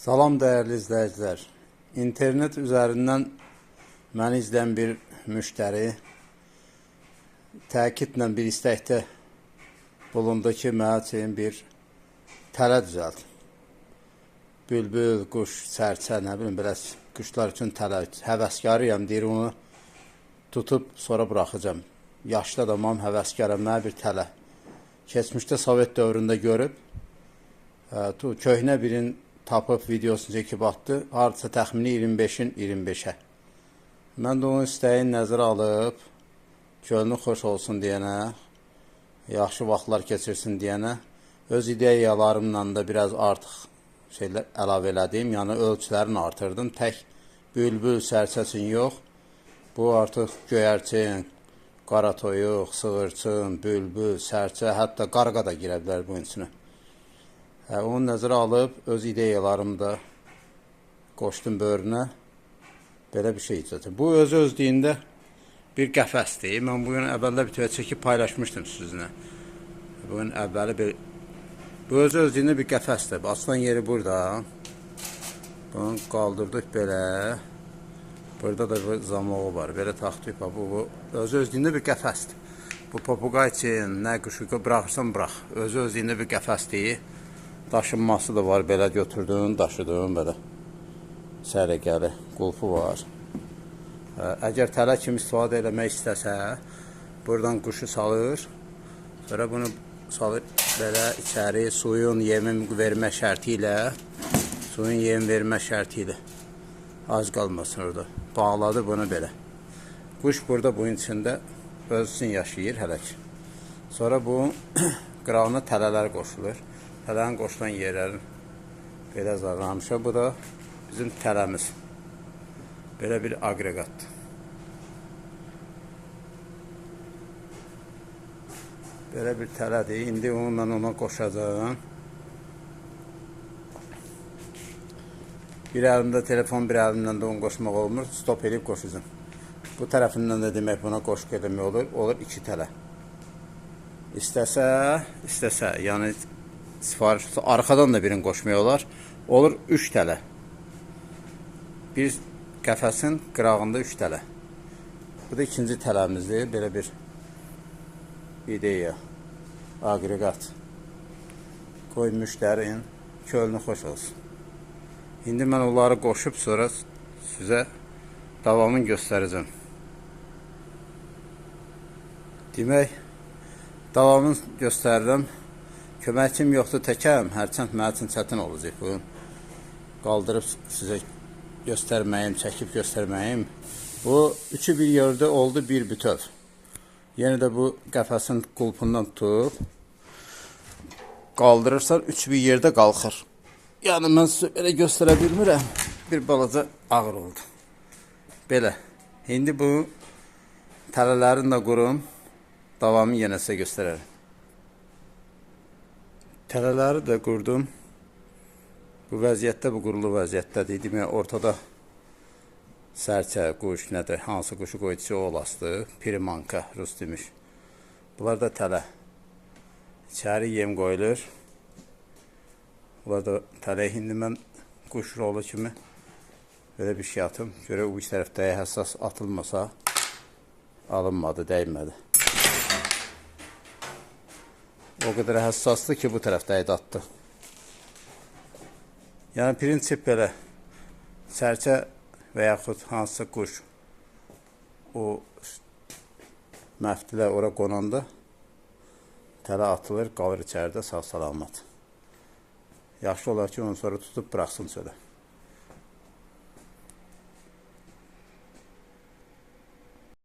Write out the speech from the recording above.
Salam dəyərli izləyicilər. İnternet üzərindən məni izləyən bir müştəri təkidlə bir istəkdə bulundu ki, mənim üçün bir tələ düzəlt. Bülbül, quş, sərçə, nə bilim, belə quşlar üçün tələ. Həvəskarıyam, deyir, onu tutub sonra buraxacam. Yaşlı adamam, həvəskaram, mənə bir tələ. Keçmişdə Sovet dövründə görüb, köhnə birin tapıb videosunu çəkib atdı. Hardasa təxmini 25-in 25-ə. Mən də onun istəyin nəzərə alıb, gönlü xoş olsun deyənə, yaxşı vaxtlar keçirsin deyənə, öz ideyalarımla da biraz artıq şeylər əlavə elədim. Yəni ölçülərini artırdım. Tək bülbül, sərçə üçün yox. Bu artıq göyərçin, qara toyuq, sığırçın, bülbül, sərçə, hətta qarğa da girə bilər bunun içinə. Onu nəzərə alıb, öz ideyalarımı da qoşdum böğrünə. Belə bir şey icad. Bu öz-özlüyündə bir qəfəsdir. Mən bugün əvvəldə bir tövə çəkib paylaşmışdım sizinlə. Bugün əvvəli bir... Bu öz-özlüyündə bir qəfəsdir. Açılan yeri burada. Bunu qaldırdıq belə. Burada da bir zamoğu var. Belə taxtıyıq. Bu öz-özlüyündə bir qəfəsdir. Bu papuqay üçün nə quşu bıraxırsan, bırax. Öz-özlüyündə bir qəfəsdir. Daşınması da var, belə götürdüm, daşıdım, belə sərəgəli qulpu var. Əgər tələ kimi istifadə eləmək istəsə, buradan quşu salır, sonra bunu salır belə içəri suyun yemin vermə şərti ilə, az qalmasın orada, bağladı bunu belə. Quş burada bunun içində öz üçün yaşayır hələ ki. Sonra bu qırağına tələlər qoşulur. Tələnin qoşulan yerlərin belə zarlamışıq. Bu da bizim tələmiz. Belə bir aqreqatdır. Belə bir tələdir. İndi onu mən ona qoşacağım. Bir əlimdə telefon, bir əlimdə də onu qoşmaq olmur. Stop edib qoşacağım. Bu tərəfindən də demək buna qoşq eləmək olur. Olur 2 tələ. İstəsə, yəni sifariş olsa, arxadan da birini qoşmaya olar. Olur 3 tələ. Bir qəfəsin qırağında 3 tələ. Bu da ikinci tələmizdir. Belə bir ideya, aqreqat. Qoy müştərin könlü xoş olsun. İndi mən onları qoşub sonra sizə davamını göstərəcəm. Demək, davamını göstərirəm. Köməkçim yoxdur, təkəm, hərçənd mənim üçün çətin olacaq bu. Qaldırıb sizə göstərməyim, çəkib göstərməyim. Bu, üçü bir yerdə oldu, bir bütöv. Yenə də bu qəfəsin qulpundan tutub, qaldırırsan, üçü bir yerdə qalxır. Yəni, mən sizə belə göstərə bilmirəm. Bir balaca ağır oldu. Belə. İndi bu tələlərini də qurum, davamı yenə sizə göstərərəm. Tələləri də qurdum. Bu vəziyyətdə, bu qurulu vəziyyətdədir. Demək, ortada sərçə, quş, nədir, hansı quşu qoyucu olasdı. Primanka, rus demiş. Bunlar da tələ. İçəri yem qoyulur. Bunlar da tələ. İndi mən quş rolu kimi belə bir şey atım. Görə bu iç tərəfdə həssas atılmasa alınmadı, dəymədi. O qədər həssasdır ki, bu tərəfdə atdı. Yəni, prinsip belə, sərçə və yaxud hansısa quş o məftilə ora qonanda tələ atılır, qalır içəridə sağ salamat. Yaxşı olar ki, onu sonra tutub bıraxsın çölə.